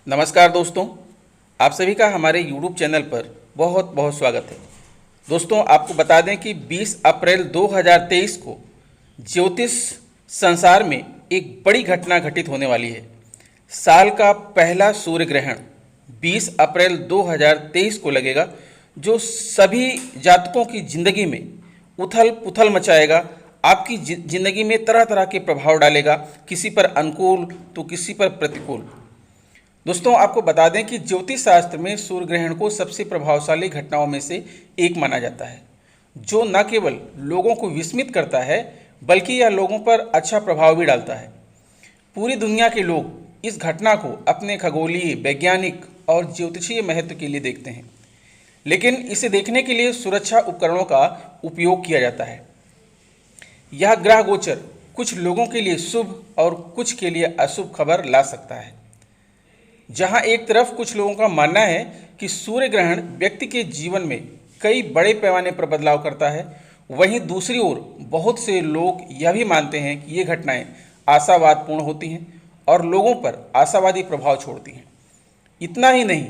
नमस्कार दोस्तों, आप सभी का हमारे YouTube चैनल पर बहुत बहुत स्वागत है। दोस्तों, आपको बता दें कि 20 अप्रैल 2023 को ज्योतिष संसार में एक बड़ी घटना घटित होने वाली है। साल का पहला सूर्य ग्रहण 20 अप्रैल 2023 को लगेगा, जो सभी जातकों की ज़िंदगी में उथल पुथल मचाएगा। आपकी ज़िंदगी में तरह तरह के प्रभाव डालेगा, किसी पर अनुकूल तो किसी पर प्रतिकूल। दोस्तों, आपको बता दें कि ज्योतिष शास्त्र में सूर्य ग्रहण को सबसे प्रभावशाली घटनाओं में से एक माना जाता है, जो न केवल लोगों को विस्मित करता है बल्कि यह लोगों पर अच्छा प्रभाव भी डालता है। पूरी दुनिया के लोग इस घटना को अपने खगोलीय, वैज्ञानिक और ज्योतिषीय महत्व के लिए देखते हैं, लेकिन इसे देखने के लिए सुरक्षा उपकरणों का उपयोग किया जाता है। यह ग्रह गोचर कुछ लोगों के लिए शुभ और कुछ के लिए अशुभ खबर ला सकता है। जहां एक तरफ कुछ लोगों का मानना है कि सूर्य ग्रहण व्यक्ति के जीवन में कई बड़े पैमाने पर बदलाव करता है, वहीं दूसरी ओर बहुत से लोग यह भी मानते हैं कि ये घटनाएं आशावादपूर्ण होती हैं और लोगों पर आशावादी प्रभाव छोड़ती हैं। इतना ही नहीं,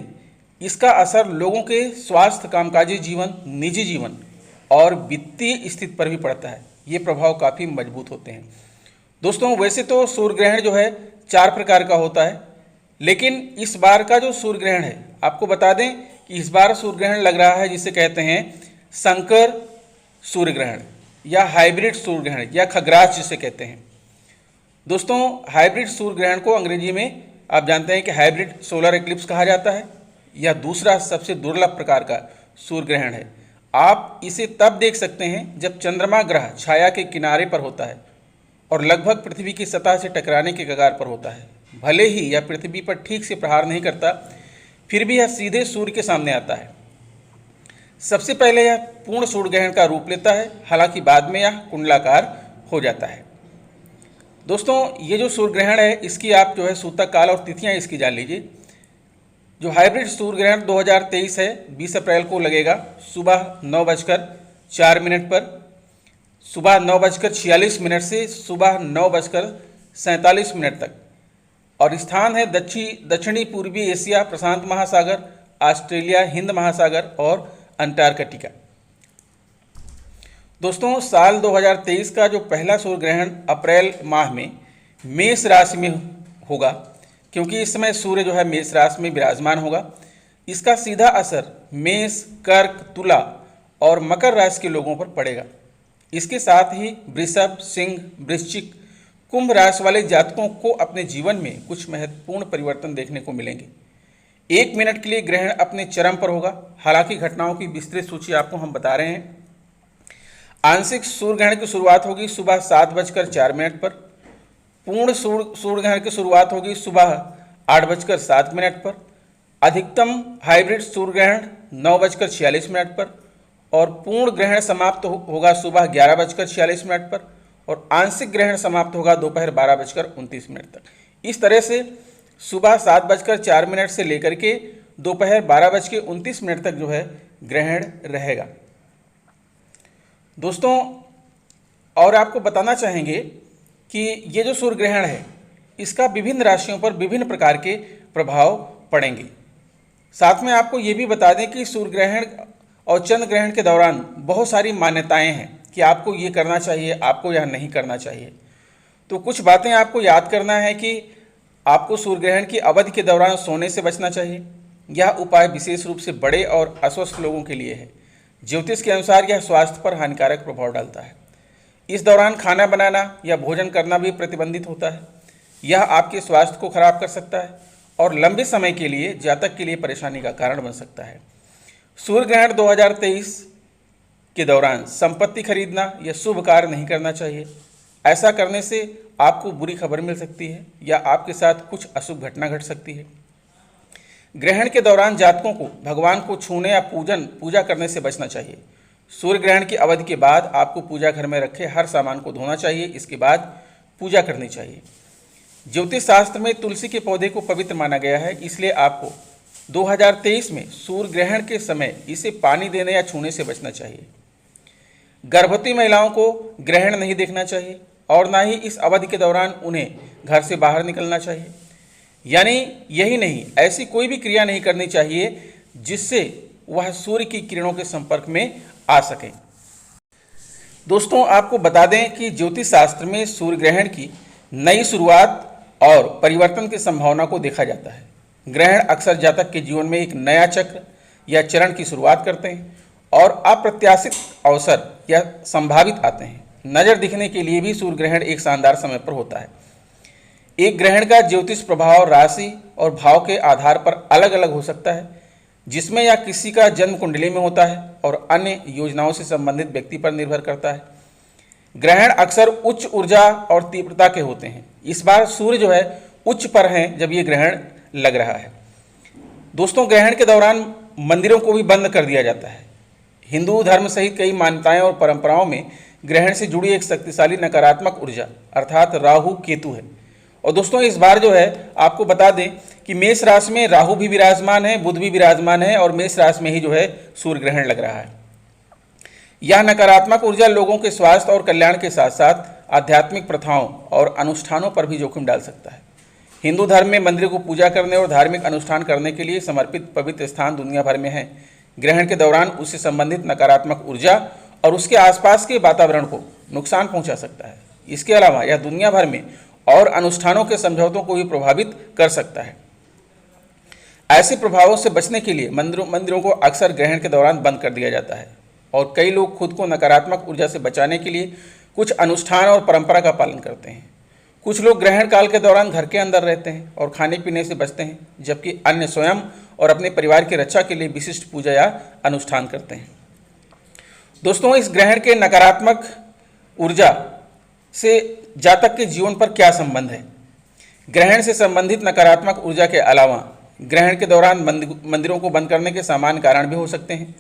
इसका असर लोगों के स्वास्थ्य, कामकाजी जीवन, निजी जीवन और वित्तीय स्थिति पर भी पड़ता है। ये प्रभाव काफ़ी मजबूत होते हैं। दोस्तों, वैसे तो सूर्य ग्रहण जो है 4 प्रकार का होता है, लेकिन इस बार का जो सूर्य ग्रहण है, आपको बता दें कि इस बार सूर्य ग्रहण लग रहा है जिसे कहते हैं संकर सूर्य ग्रहण या हाइब्रिड सूर्य ग्रहण या खग्रास जिसे कहते हैं। दोस्तों, हाइब्रिड सूर्य ग्रहण को अंग्रेजी में आप जानते हैं कि हाइब्रिड सोलर एक्लिप्स कहा जाता है। यह दूसरा सबसे दुर्लभ प्रकार का सूर्य ग्रहण है। आप इसे तब देख सकते हैं जब चंद्रमा ग्रह छाया के किनारे पर होता है और लगभग पृथ्वी की सतह से टकराने के कगार पर होता है। भले ही यह पृथ्वी पर ठीक से प्रहार नहीं करता, फिर भी यह सीधे सूर्य के सामने आता है। सबसे पहले यह पूर्ण सूर्य ग्रहण का रूप लेता है, हालांकि बाद में यह कुंडलाकार हो जाता है। दोस्तों, ये जो सूर्य ग्रहण है, इसकी आप जो है सूतक काल और तिथियां इसकी जान लीजिए। जो हाइब्रिड सूर्य ग्रहण 2023 है, 20 अप्रैल को लगेगा सुबह 9:04 पर, सुबह 9:46 से सुबह 9:47 तक, और स्थान है दक्षिणी पूर्वी एशिया, प्रशांत महासागर, ऑस्ट्रेलिया, हिंद महासागर और अंटार्कटिका। दोस्तों, साल 2023 का जो पहला सूर्य ग्रहण अप्रैल माह में मेष राशि में होगा, क्योंकि इस समय सूर्य जो है मेष राशि में विराजमान होगा। इसका सीधा असर मेष, कर्क, तुला और मकर राशि के लोगों पर पड़ेगा। इसके साथ ही वृषभ, सिंह, वृश्चिक, कुंभ राशि वाले जातकों को अपने जीवन में कुछ महत्वपूर्ण परिवर्तन देखने को मिलेंगे। 1 मिनट के लिए ग्रहण अपने चरम पर होगा। हालांकि घटनाओं की विस्तृत सूची आपको हम बता रहे हैं। आंशिक सूर्य ग्रहण की शुरुआत होगी सुबह 7:04 पर। पूर्ण सूर्य ग्रहण की शुरुआत होगी सुबह 8:07 पर। अधिकतम हाइब्रिड सूर्य ग्रहण 9:46 पर और पूर्ण ग्रहण समाप्त होगा सुबह 11:46 पर और आंशिक ग्रहण समाप्त होगा दोपहर 12:29 तक। इस तरह से सुबह 7:04 से लेकर के दोपहर 12:29 तक जो है ग्रहण रहेगा। दोस्तों, और आपको बताना चाहेंगे कि ये जो सूर्य ग्रहण है, इसका विभिन्न राशियों पर विभिन्न प्रकार के प्रभाव पड़ेंगे। साथ में आपको ये भी बता दें कि सूर्य ग्रहण और चंद्र ग्रहण के दौरान बहुत सारी मान्यताएं हैं कि आपको ये करना चाहिए, आपको यह नहीं करना चाहिए। तो कुछ बातें आपको याद करना है कि आपको सूर्य ग्रहण की अवधि के दौरान सोने से बचना चाहिए। यह उपाय विशेष रूप से बड़े और अस्वस्थ लोगों के लिए है। ज्योतिष के अनुसार यह स्वास्थ्य पर हानिकारक प्रभाव डालता है। इस दौरान खाना बनाना या भोजन करना भी प्रतिबंधित होता है। यह आपके स्वास्थ्य को खराब कर सकता है और लंबे समय के लिए जातक के लिए परेशानी का कारण बन सकता है। सूर्य ग्रहण 2023 के दौरान संपत्ति खरीदना या शुभ कार्य नहीं करना चाहिए। ऐसा करने से आपको बुरी खबर मिल सकती है या आपके साथ कुछ अशुभ घटना घट सकती है। ग्रहण के दौरान जातकों को भगवान को छूने या पूजा करने से बचना चाहिए। सूर्य ग्रहण की अवधि के बाद आपको पूजा घर में रखे हर सामान को धोना चाहिए। इसके बाद पूजा करनी चाहिए। ज्योतिष शास्त्र में तुलसी के पौधे को पवित्र माना गया है, इसलिए आपको 2023 में सूर्य ग्रहण के समय इसे पानी देने या छूने से बचना चाहिए। गर्भवती महिलाओं को ग्रहण नहीं देखना चाहिए और ना ही इस अवधि के दौरान उन्हें घर से बाहर निकलना चाहिए। यानी यही नहीं, ऐसी कोई भी क्रिया नहीं करनी चाहिए जिससे वह सूर्य की किरणों के संपर्क में आ सके। दोस्तों, आपको बता दें कि ज्योतिष शास्त्र में सूर्य ग्रहण की नई शुरुआत और परिवर्तन की संभावना को देखा जाता है। ग्रहण अक्सर जातक के जीवन में एक नया चक्र या चरण की शुरुआत करते हैं और अप्रत्याशित अवसर या संभावित आते हैं। नज़र दिखने के लिए भी सूर्य ग्रहण एक शानदार समय पर होता है। एक ग्रहण का ज्योतिष प्रभाव राशि और भाव के आधार पर अलग अलग हो सकता है, जिसमें या किसी का जन्म कुंडली में होता है और अन्य योजनाओं से संबंधित व्यक्ति पर निर्भर करता है। ग्रहण अक्सर उच्च ऊर्जा और तीव्रता के होते हैं। इस बार सूर्य जो है उच्च पर है जब ये ग्रहण लग रहा है। दोस्तों, ग्रहण के दौरान मंदिरों को भी बंद कर दिया जाता है। हिंदू धर्म सहित कई मान्यताएं और परंपराओं में ग्रहण से जुड़ी एक शक्तिशाली नकारात्मक ऊर्जा अर्थात राहु केतु है। और दोस्तों, इस बार जो है आपको बता दें कि मेष राशि में राहु भी विराजमान है, बुध भी विराजमान है और मेष राशि में ही जो है सूर्य ग्रहण लग रहा है। यह नकारात्मक ऊर्जा लोगों के स्वास्थ्य और कल्याण के साथ साथ आध्यात्मिक प्रथाओं और अनुष्ठानों पर भी जोखिम डाल सकता है। हिंदू धर्म में मंदिरों को पूजा करने और धार्मिक अनुष्ठान करने के लिए समर्पित पवित्र स्थान दुनिया भर में हैं। ग्रहण के दौरान उससे संबंधित नकारात्मक ऊर्जा और उसके आसपास के वातावरण को नुकसान पहुंचा सकता है। इसके अलावा यह दुनिया भर में और अनुष्ठानों के समझौतों को भी प्रभावित कर सकता है। ऐसे प्रभावों से बचने के लिए मंदिरों को अक्सर ग्रहण के दौरान बंद कर दिया जाता है और कई लोग खुद को नकारात्मक ऊर्जा से बचाने के लिए कुछ अनुष्ठान और परंपरा का पालन करते हैं। कुछ लोग ग्रहण काल के दौरान घर के अंदर रहते हैं और खाने पीने से बचते हैं, जबकि अन्य स्वयं और अपने परिवार की रक्षा के लिए विशिष्ट पूजा या अनुष्ठान करते हैं। दोस्तों, इस ग्रहण के नकारात्मक ऊर्जा से जातक के जीवन पर क्या संबंध है? ग्रहण से संबंधित नकारात्मक ऊर्जा के अलावा ग्रहण के दौरान मंदिरों को बंद करने के सामान्य कारण भी हो सकते हैं।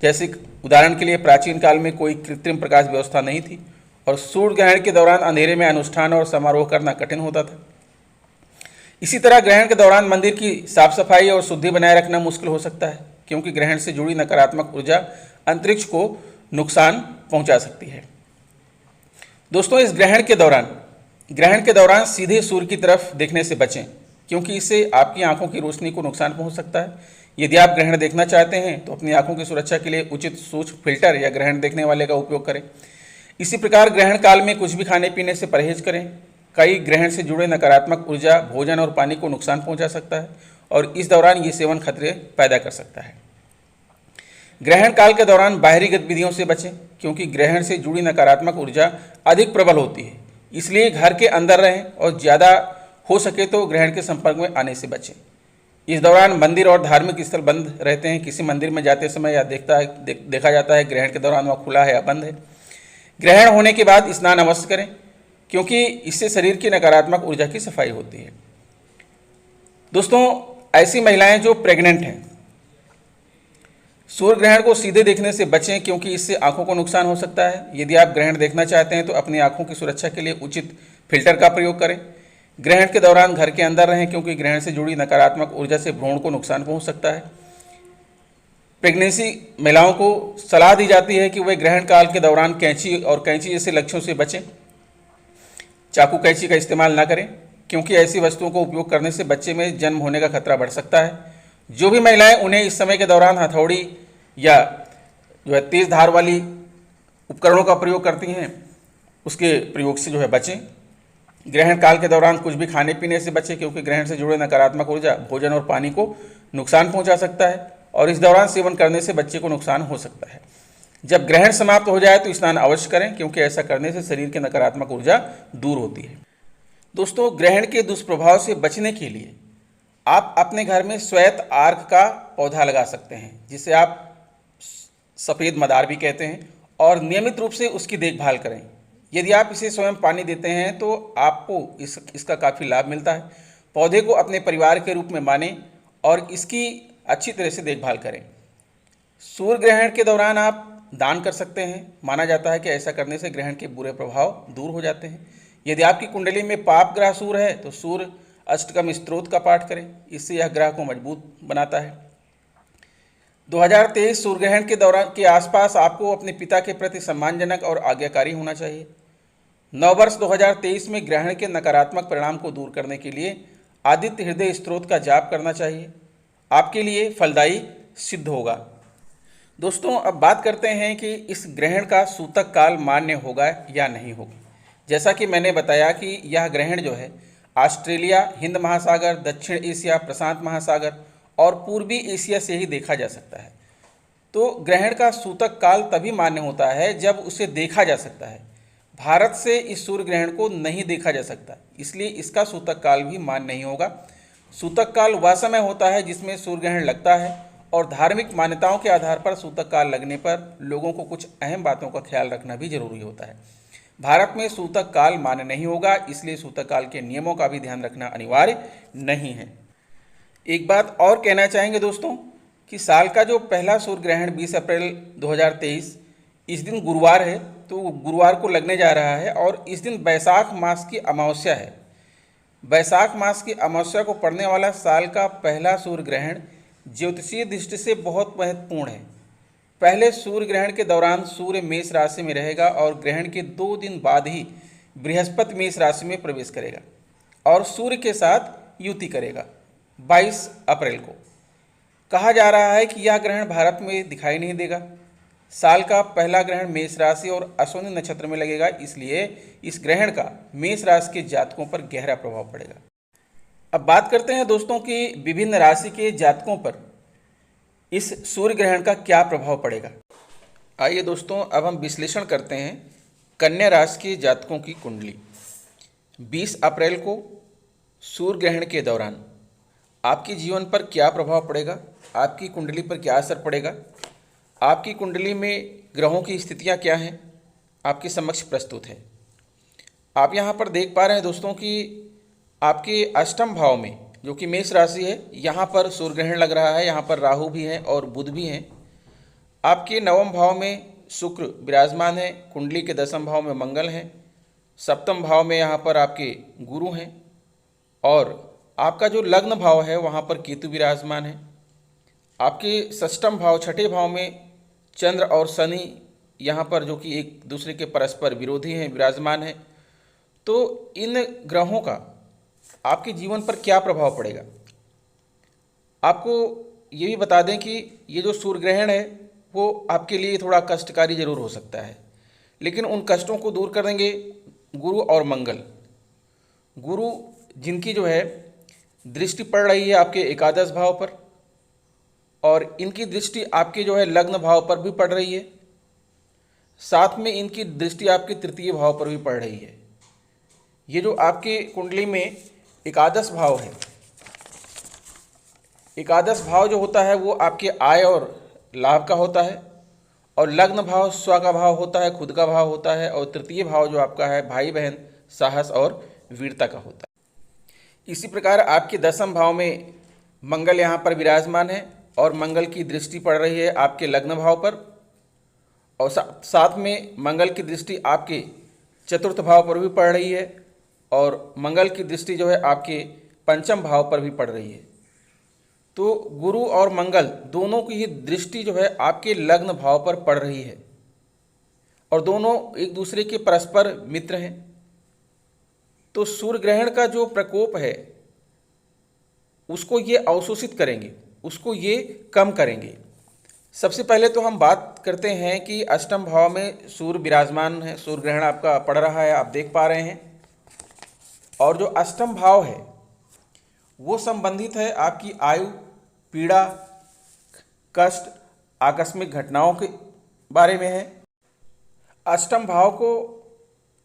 जैसे उदाहरण के लिए प्राचीन काल में कोई कृत्रिम प्रकाश व्यवस्था नहीं थी और सूर्य ग्रहण के दौरान अंधेरे में अनुष्ठान और समारोह करना कठिन होता था। इसी तरह ग्रहण के दौरान मंदिर की साफ सफाई और शुद्धि बनाए रखना मुश्किल हो सकता है, क्योंकि ग्रहण से जुड़ी नकारात्मक ऊर्जा अंतरिक्ष को नुकसान पहुंचा सकती है। दोस्तों, इस ग्रहण के दौरान सीधे सूर्य की तरफ देखने से बचें, क्योंकि इससे आपकी आंखों की रोशनी को नुकसान पहुंच सकता है। यदि आप ग्रहण देखना चाहते हैं तो अपनी आंखों की सुरक्षा के लिए उचित सूक्ष्म फिल्टर या ग्रहण देखने वाले का उपयोग करें। इसी प्रकार ग्रहण काल में कुछ भी खाने पीने से परहेज करें। कई ग्रहण से जुड़े नकारात्मक ऊर्जा भोजन और पानी को नुकसान पहुंचा सकता है और इस दौरान ये सेवन खतरे पैदा कर सकता है। ग्रहण काल के दौरान बाहरी गतिविधियों से बचें, क्योंकि ग्रहण से जुड़ी नकारात्मक ऊर्जा अधिक प्रबल होती है। इसलिए घर के अंदर रहें और ज़्यादा हो सके तो ग्रहण के संपर्क में आने से बचें। इस दौरान मंदिर और धार्मिक स्थल बंद रहते हैं। किसी मंदिर में जाते समय या देखा जाता है ग्रहण के दौरान वह खुला है या बंद है। ग्रहण होने के बाद स्नान अवश्य करें, क्योंकि इससे शरीर की नकारात्मक ऊर्जा की सफाई होती है। दोस्तों, ऐसी महिलाएं जो प्रेग्नेंट हैं, सूर्य ग्रहण को सीधे देखने से बचें, क्योंकि इससे आंखों को नुकसान हो सकता है। यदि आप ग्रहण देखना चाहते हैं तो अपनी आंखों की सुरक्षा के लिए उचित फिल्टर का प्रयोग करें। ग्रहण के दौरान घर के अंदर रहें, क्योंकि ग्रहण से जुड़ी नकारात्मक ऊर्जा से भ्रूण को नुकसान पहुंच सकता है। प्रेगनेंसी महिलाओं को सलाह दी जाती है कि वे ग्रहण काल के दौरान कैंची जैसे लक्ष्यों से बचें। चाकू कैंची का इस्तेमाल न करें, क्योंकि ऐसी वस्तुओं को उपयोग करने से बच्चे में जन्म होने का खतरा बढ़ सकता है। जो भी महिलाएं उन्हें इस समय के दौरान हथौड़ी या जो है तेज धार वाली उपकरणों का प्रयोग करती हैं, उसके प्रयोग से जो है बचें। ग्रहण काल के दौरान कुछ भी खाने पीने से बचें, क्योंकि ग्रहण से जुड़े नकारात्मक ऊर्जा भोजन और पानी को नुकसान पहुंचा सकता है और इस दौरान सेवन करने से बच्चे को नुकसान हो सकता है। जब ग्रहण समाप्त हो जाए तो स्नान अवश्य करें, क्योंकि ऐसा करने से शरीर की नकारात्मक ऊर्जा दूर होती है। दोस्तों, ग्रहण के दुष्प्रभाव से बचने के लिए आप अपने घर में श्वेत आर्क का पौधा लगा सकते हैं, जिसे आप सफ़ेद मदार भी कहते हैं, और नियमित रूप से उसकी देखभाल करें। यदि आप इसे स्वयं पानी देते हैं तो आपको इसका काफ़ी लाभ मिलता है। पौधे को अपने परिवार के रूप में मानें और इसकी अच्छी तरह से देखभाल करें। सूर्य ग्रहण के दौरान आप दान कर सकते हैं। माना जाता है कि ऐसा करने से ग्रहण के बुरे प्रभाव दूर हो जाते हैं। यदि आपकी कुंडली में पाप ग्रह सूर्य है तो सूर्य अष्टकम स्तोत्र का पाठ करें, इससे यह ग्रह को मजबूत बनाता है। 2023 सूर्य ग्रहण के दौरान के आसपास आपको अपने पिता के प्रति सम्मानजनक और आज्ञाकारी होना चाहिए। नववर्ष 2023 में ग्रहण के नकारात्मक परिणाम को दूर करने के लिए आदित्य हृदय स्तोत्र का जाप करना चाहिए। आपके लिए फलदायी सिद्ध होगा। दोस्तों, अब बात करते हैं कि इस ग्रहण का सूतक काल मान्य होगा या नहीं होगा। जैसा कि मैंने बताया कि यह ग्रहण जो है ऑस्ट्रेलिया, हिंद महासागर, दक्षिण एशिया, प्रशांत महासागर और पूर्वी एशिया से ही देखा जा सकता है। तो ग्रहण का सूतक काल तभी मान्य होता है जब उसे देखा जा सकता है। भारत से इस सूर्य ग्रहण को नहीं देखा जा सकता, इसलिए इसका सूतक काल भी मान्य नहीं होगा। सूतक काल वह समय होता है जिसमें सूर्य ग्रहण लगता है, और धार्मिक मान्यताओं के आधार पर सूतक काल लगने पर लोगों को कुछ अहम बातों का ख्याल रखना भी जरूरी होता है। भारत में सूतक काल मान्य नहीं होगा, इसलिए सूतक काल के नियमों का भी ध्यान रखना अनिवार्य नहीं है। एक बात और कहना चाहेंगे दोस्तों कि साल का जो पहला सूर्य ग्रहण 20 अप्रैल 2023 इस दिन गुरुवार है, तो गुरुवार को लगने जा रहा है और इस दिन बैसाख मास की अमावस्या है। बैसाख मास की अमावस्या को पड़ने वाला साल का पहला सूर्य ग्रहण ज्योतिषीय दृष्टि से बहुत महत्वपूर्ण है। पहले सूर्य ग्रहण के दौरान सूर्य मेष राशि में रहेगा और ग्रहण के 2 दिन बाद ही बृहस्पति मेष राशि में प्रवेश करेगा और सूर्य के साथ युति करेगा 22 अप्रैल को। कहा जा रहा है कि यह ग्रहण भारत में दिखाई नहीं देगा। साल का पहला ग्रहण मेष राशि और अश्विनी नक्षत्र में लगेगा, इसलिए इस ग्रहण का मेष राशि के जातकों पर गहरा प्रभाव पड़ेगा। अब बात करते हैं दोस्तों कि विभिन्न राशि के जातकों पर इस सूर्य ग्रहण का क्या प्रभाव पड़ेगा। आइए दोस्तों, अब हम विश्लेषण करते हैं कन्या राशि के जातकों की कुंडली। 20 अप्रैल को सूर्य ग्रहण के दौरान आपके जीवन पर क्या प्रभाव पड़ेगा, आपकी कुंडली पर क्या असर पड़ेगा, आपकी कुंडली में ग्रहों की स्थितियां क्या हैं, आपके समक्ष प्रस्तुत है। आप यहां पर देख पा रहे हैं दोस्तों कि आपके अष्टम भाव में, जो कि मेष राशि है, यहाँ पर सूर्य ग्रहण लग रहा है। यहाँ पर राहु भी है और बुध भी हैं। आपके नवम भाव में शुक्र विराजमान है, कुंडली के दसम भाव में मंगल हैं, सप्तम भाव में यहाँ पर आपके गुरु हैं और आपका जो लग्न भाव है वहाँ पर केतु विराजमान है। आपके षष्ठम भाव, छठे भाव में चंद्र और शनि यहाँ पर, जो कि एक दूसरे के परस्पर विरोधी हैं, विराजमान है। तो इन ग्रहों का आपके जीवन पर क्या प्रभाव पड़ेगा। आपको ये भी बता दें कि ये जो सूर्य ग्रहण है वो आपके लिए थोड़ा कष्टकारी जरूर हो सकता है, लेकिन उन कष्टों को दूर कर देंगे गुरु और मंगल। गुरु जिनकी जो है दृष्टि पड़ रही है आपके एकादश भाव पर, और इनकी दृष्टि आपके जो है लग्न भाव पर भी पड़ रही है, साथ में इनकी दृष्टि आपके तृतीय भाव पर भी पड़ रही है। ये जो आपके कुंडली में एकादश भाव है, एकादश भाव जो होता है वो आपके आय और लाभ का होता है, और लग्न भाव स्व का भाव होता है, खुद का भाव होता है, और तृतीय भाव जो आपका है भाई बहन, साहस और वीरता का होता है। इसी प्रकार आपके दसम भाव में मंगल यहाँ पर विराजमान है और मंगल की दृष्टि पड़ रही है आपके लग्न भाव पर, और साथ में मंगल की दृष्टि आपके चतुर्थ भाव पर भी पड़ रही है, और मंगल की दृष्टि जो है आपके पंचम भाव पर भी पड़ रही है। तो गुरु और मंगल दोनों की ही दृष्टि जो है आपके लग्न भाव पर पड़ रही है, और दोनों एक दूसरे के परस्पर मित्र हैं। तो सूर्य ग्रहण का जो प्रकोप है उसको ये अवशोषित करेंगे, उसको ये कम करेंगे। सबसे पहले तो हम बात करते हैं कि अष्टम भाव में सूर्य विराजमान है, सूर्य ग्रहण आपका पड़ रहा है, आप देख पा रहे हैं। और जो अष्टम भाव है वो संबंधित है आपकी आयु, पीड़ा, कष्ट, आकस्मिक घटनाओं के बारे में है। अष्टम भाव को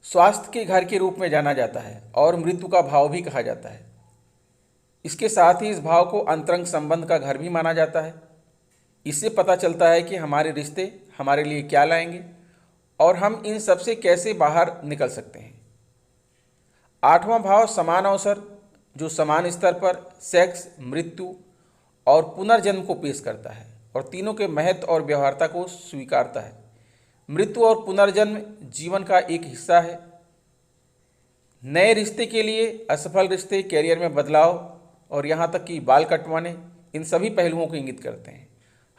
स्वास्थ्य के घर के रूप में जाना जाता है और मृत्यु का भाव भी कहा जाता है। इसके साथ ही इस भाव को अंतरंग संबंध का घर भी माना जाता है। इससे पता चलता है कि हमारे रिश्ते हमारे लिए क्या लाएंगे और हम इन सब से कैसे बाहर निकल सकते हैं। आठवां भाव समान अवसर, जो समान स्तर पर सेक्स, मृत्यु और पुनर्जन्म को पेश करता है और तीनों के महत्व और व्यवहार्यता को स्वीकारता है। मृत्यु और पुनर्जन्म जीवन का एक हिस्सा है। नए रिश्ते के लिए, असफल रिश्ते, कैरियर में बदलाव और यहाँ तक कि बाल कटवाने, इन सभी पहलुओं को इंगित करते हैं।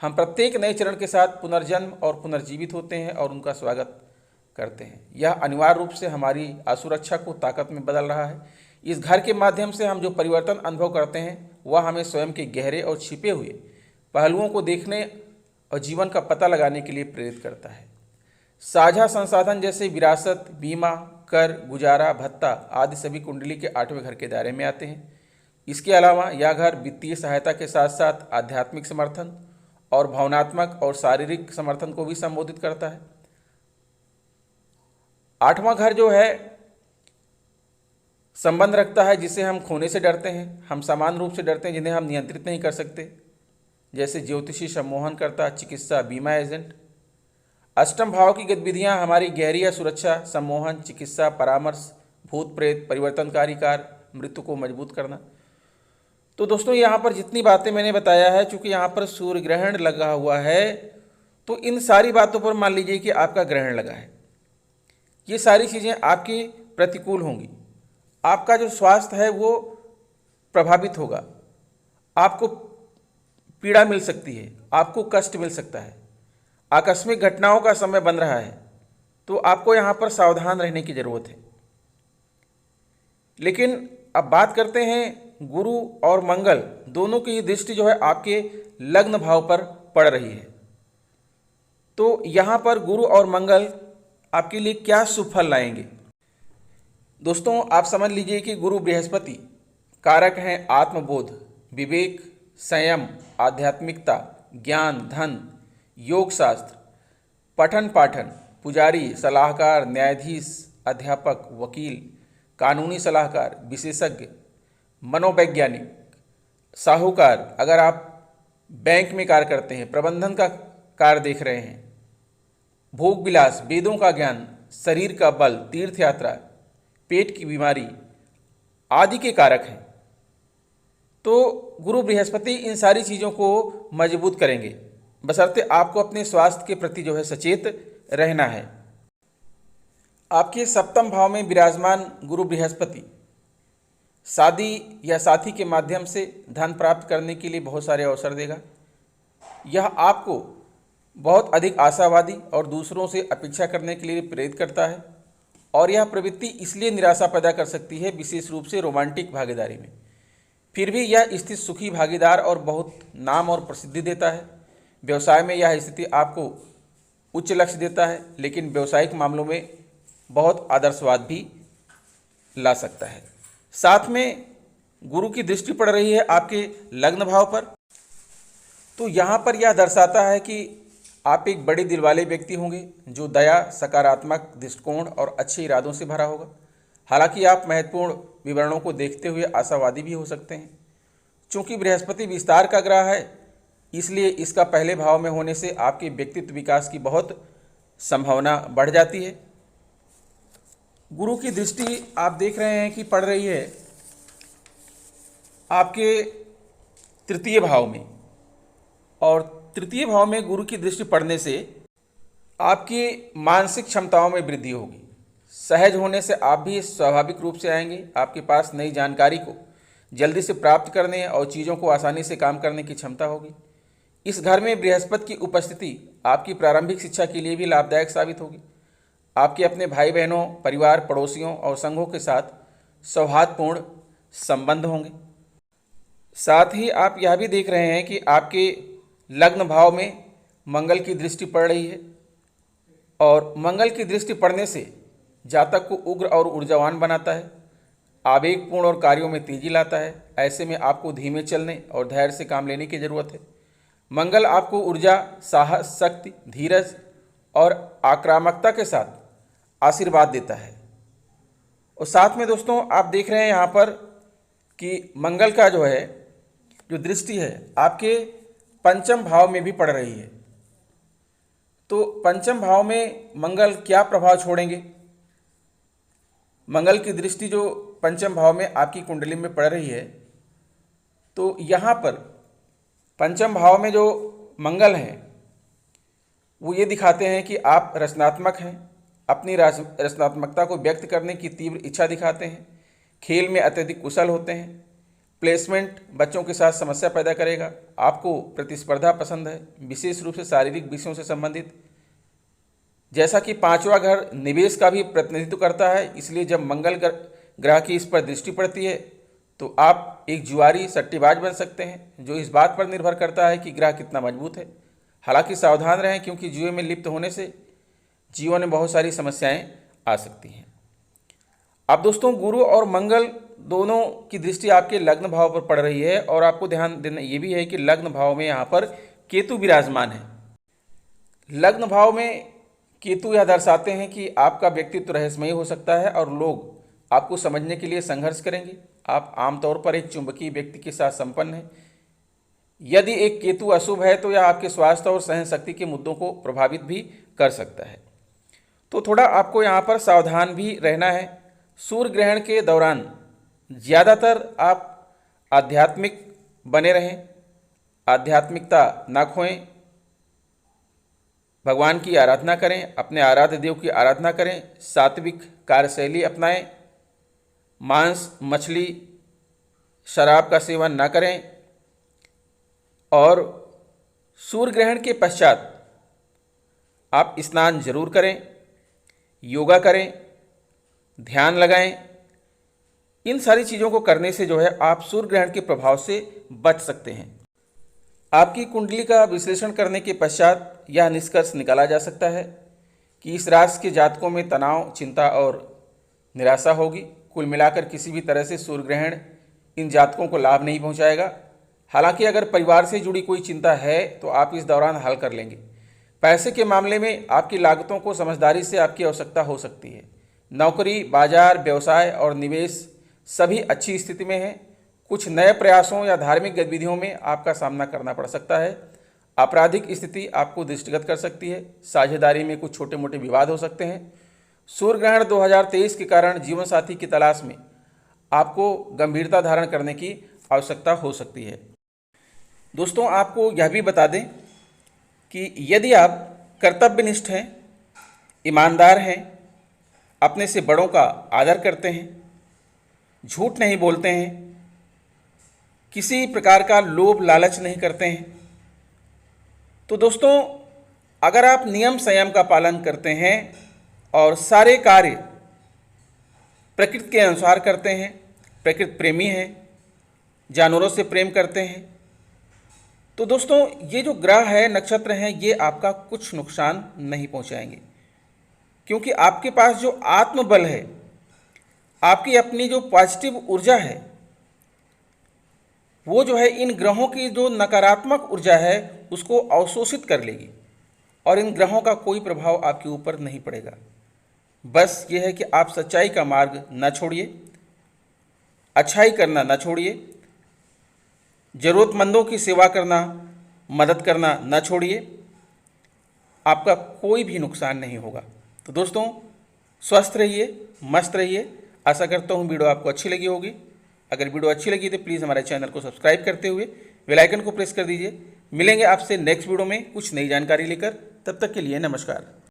हम प्रत्येक नए चरण के साथ पुनर्जन्म और पुनर्जीवित होते हैं और उनका स्वागत करते हैं। यह अनिवार्य रूप से हमारी असुरक्षा को ताकत में बदल रहा है। इस घर के माध्यम से हम जो परिवर्तन अनुभव करते हैं वह हमें स्वयं के गहरे और छिपे हुए पहलुओं को देखने और जीवन का पता लगाने के लिए प्रेरित करता है। साझा संसाधन जैसे विरासत, बीमा, कर, गुजारा भत्ता आदि सभी कुंडली के 8वें घर के दायरे में आते हैं। इसके अलावा यह घर वित्तीय सहायता के साथ साथ आध्यात्मिक समर्थन और भावनात्मक और शारीरिक समर्थन को भी संबोधित करता है। 8वां घर जो है संबंध रखता है जिसे हम खोने से डरते हैं, हम समान रूप से डरते हैं जिन्हें हम नियंत्रित नहीं कर सकते, जैसे ज्योतिषी, सम्मोहनकर्ता, चिकित्सा, बीमा एजेंट। अष्टम भाव की गतिविधियां हमारी गहरी या सुरक्षा, सम्मोहन, चिकित्सा, परामर्श, भूत प्रेत, परिवर्तनकारी कार्य, मृत्यु को मजबूत करना। तो दोस्तों यहाँ पर जितनी बातें मैंने बताया है, चूंकि यहाँ पर सूर्य ग्रहण लगा हुआ है तो इन सारी बातों पर मान लीजिए कि आपका ग्रहण लगा है, ये सारी चीज़ें आपकी प्रतिकूल होंगी। आपका जो स्वास्थ्य है वो प्रभावित होगा, आपको पीड़ा मिल सकती है, आपको कष्ट मिल सकता है, आकस्मिक घटनाओं का समय बन रहा है, तो आपको यहाँ पर सावधान रहने की ज़रूरत है। लेकिन अब बात करते हैं गुरु और मंगल दोनों की दृष्टि जो है आपके लग्न भाव पर पड़ रही है। तो यहाँ पर गुरु और मंगल आपके लिए क्या शुभ फल लाएंगे। दोस्तों आप समझ लीजिए कि गुरु बृहस्पति कारक हैं आत्मबोध, विवेक, संयम, आध्यात्मिकता, ज्ञान, धन, योग शास्त्र, पठन पाठन, पुजारी, सलाहकार, न्यायाधीश, अध्यापक, वकील, कानूनी सलाहकार, विशेषज्ञ, मनोवैज्ञानिक, साहूकार, अगर आप बैंक में कार्य करते हैं, प्रबंधन का कार्य देख रहे हैं, भोग विलास, वेदों का ज्ञान, शरीर का बल, तीर्थ यात्रा, पेट की बीमारी आदि के कारक हैं। तो गुरु बृहस्पति इन सारी चीज़ों को मजबूत करेंगे, बशर्ते आपको अपने स्वास्थ्य के प्रति जो है सचेत रहना है। आपके सप्तम भाव में विराजमान गुरु बृहस्पति शादी या साथी के माध्यम से धन प्राप्त करने के लिए बहुत सारे अवसर देगा। यह आपको बहुत अधिक आशावादी और दूसरों से अपेक्षा करने के लिए प्रेरित करता है, और यह प्रवृत्ति इसलिए निराशा पैदा कर सकती है, विशेष रूप से रोमांटिक भागीदारी में। फिर भी यह स्थिति सुखी भागीदार और बहुत नाम और प्रसिद्धि देता है। व्यवसाय में यह स्थिति आपको उच्च लक्ष्य देता है, लेकिन व्यावसायिक मामलों में बहुत आदर्शवाद भी ला सकता है। साथ में गुरु की दृष्टि पड़ रही है आपके लग्न भाव पर, तो यहाँ पर यह दर्शाता है कि आप एक बड़े दिल वाले व्यक्ति होंगे जो दया, सकारात्मक दृष्टिकोण और अच्छे इरादों से भरा होगा। हालांकि आप महत्वपूर्ण विवरणों को देखते हुए आशावादी भी हो सकते हैं। चूंकि बृहस्पति विस्तार का ग्रह है, इसलिए इसका पहले भाव में होने से आपके व्यक्तित्व विकास की बहुत संभावना बढ़ जाती है। गुरु की दृष्टि आप देख रहे हैं कि पड़ रही है आपके तृतीय भाव में, और तृतीय भाव में गुरु की दृष्टि पड़ने से आपकी मानसिक क्षमताओं में वृद्धि होगी। सहज होने से आप भी स्वाभाविक रूप से आएंगे। आपके पास नई जानकारी को जल्दी से प्राप्त करने और चीज़ों को आसानी से काम करने की क्षमता होगी। इस घर में बृहस्पति की उपस्थिति आपकी प्रारंभिक शिक्षा के लिए भी लाभदायक साबित होगी। आपके अपने भाई बहनों, परिवार, पड़ोसियों और संघों के साथ सौहार्दपूर्ण संबंध होंगे। साथ ही आप यह भी देख रहे हैं कि आपके लग्न भाव में मंगल की दृष्टि पड़ रही है, और मंगल की दृष्टि पड़ने से जातक को उग्र और ऊर्जावान बनाता है, आवेगपूर्ण और कार्यों में तेजी लाता है। ऐसे में आपको धीमे चलने और धैर्य से काम लेने की जरूरत है। मंगल आपको ऊर्जा, साहस, शक्ति, धीरज और आक्रामकता के साथ आशीर्वाद देता है। और साथ में दोस्तों आप देख रहे हैं यहाँ पर कि मंगल का जो दृष्टि है आपके पंचम भाव में भी पड़ रही है। तो पंचम भाव में मंगल क्या प्रभाव छोड़ेंगे। मंगल की दृष्टि जो पंचम भाव में आपकी कुंडली में पड़ रही है, तो यहाँ पर पंचम भाव में जो मंगल हैं वो ये दिखाते हैं कि आप रचनात्मक हैं, अपनी रचनात्मकता को व्यक्त करने की तीव्र इच्छा दिखाते हैं, खेल में अत्यधिक कुशल होते हैं। प्लेसमेंट बच्चों के साथ समस्या पैदा करेगा। आपको प्रतिस्पर्धा पसंद है, विशेष रूप से शारीरिक विषयों से संबंधित। जैसा कि 5वां घर निवेश का भी प्रतिनिधित्व करता है, इसलिए जब मंगल ग्रह की इस पर दृष्टि पड़ती है तो आप एक जुआरी सट्टेबाज बन सकते हैं, जो इस बात पर निर्भर करता है कि ग्रह कितना मजबूत है। हालांकि सावधान रहें, क्योंकि जुए में लिप्त होने से जीवन में बहुत सारी समस्याएं आ सकती हैं। अब दोस्तों, गुरु और मंगल दोनों की दृष्टि आपके लग्न भाव पर पड़ रही है, और आपको ध्यान देना ये भी है कि लग्न भाव में यहाँ पर केतु विराजमान है। लग्न भाव में केतु यह दर्शाते हैं कि आपका व्यक्तित्व रहस्यमयी हो सकता है और लोग आपको समझने के लिए संघर्ष करेंगे। आप आमतौर पर एक चुंबकीय व्यक्ति के साथ संपन्न हैं। यदि एक केतु अशुभ है तो यह आपके स्वास्थ्य और सहन शक्ति के मुद्दों को प्रभावित भी कर सकता है, तो थोड़ा आपको यहाँ पर सावधान भी रहना है। सूर्य ग्रहण के दौरान ज़्यादातर आप आध्यात्मिक बने रहें, आध्यात्मिकता ना खोएं, भगवान की आराधना करें, अपने आराध्य देव की आराधना करें, सात्विक कार्यशैली अपनाएं, मांस, मछली, शराब का सेवन ना करें, और सूर्य ग्रहण के पश्चात आप स्नान जरूर करें, योगा करें, ध्यान लगाएं। इन सारी चीज़ों को करने से जो है आप सूर्य ग्रहण के प्रभाव से बच सकते हैं। आपकी कुंडली का विश्लेषण करने के पश्चात यह निष्कर्ष निकाला जा सकता है कि इस राशि के जातकों में तनाव, चिंता और निराशा होगी। कुल मिलाकर किसी भी तरह से सूर्य ग्रहण इन जातकों को लाभ नहीं पहुंचाएगा। हालांकि अगर परिवार से जुड़ी कोई चिंता है तो आप इस दौरान हल कर लेंगे। पैसे के मामले में आपकी लागतों को समझदारी से आपकी आवश्यकता हो सकती है। नौकरी, बाजार, व्यवसाय और निवेश सभी अच्छी स्थिति में हैं। कुछ नए प्रयासों या धार्मिक गतिविधियों में आपका सामना करना पड़ सकता है। आपराधिक स्थिति आपको दृष्टिगत कर सकती है। साझेदारी में कुछ छोटे मोटे विवाद हो सकते हैं। सूर्य ग्रहण 2023 के कारण जीवन साथी की तलाश में आपको गंभीरता धारण करने की आवश्यकता हो सकती है। दोस्तों, आपको यह भी बता दें कि यदि आप कर्तव्यनिष्ठ हैं, ईमानदार हैं, अपने से बड़ों का आदर करते हैं, झूठ नहीं बोलते हैं, किसी प्रकार का लोभ लालच नहीं करते हैं, तो दोस्तों अगर आप नियम संयम का पालन करते हैं और सारे कार्य प्रकृति के अनुसार करते हैं, प्रकृति प्रेमी हैं, जानवरों से प्रेम करते हैं, तो दोस्तों ये जो ग्रह है, नक्षत्र हैं, ये आपका कुछ नुकसान नहीं पहुंचाएंगे, क्योंकि आपके पास जो आत्मबल है, आपकी अपनी जो पॉजिटिव ऊर्जा है, वो जो है इन ग्रहों की जो नकारात्मक ऊर्जा है उसको अवशोषित कर लेगी, और इन ग्रहों का कोई प्रभाव आपके ऊपर नहीं पड़ेगा। बस ये है कि आप सच्चाई का मार्ग न छोड़िए, अच्छाई करना न छोड़िए, ज़रूरतमंदों की सेवा करना, मदद करना न छोड़िए, आपका कोई भी नुकसान नहीं होगा। तो दोस्तों, स्वस्थ रहिए, मस्त रहिए। आशा करता हूँ वीडियो आपको अच्छी लगी होगी। अगर वीडियो अच्छी लगी तो प्लीज़ हमारे चैनल को सब्सक्राइब करते हुए बेल आइकन को प्रेस कर दीजिए। मिलेंगे आपसे नेक्स्ट वीडियो में कुछ नई जानकारी लेकर। तब तक के लिए नमस्कार।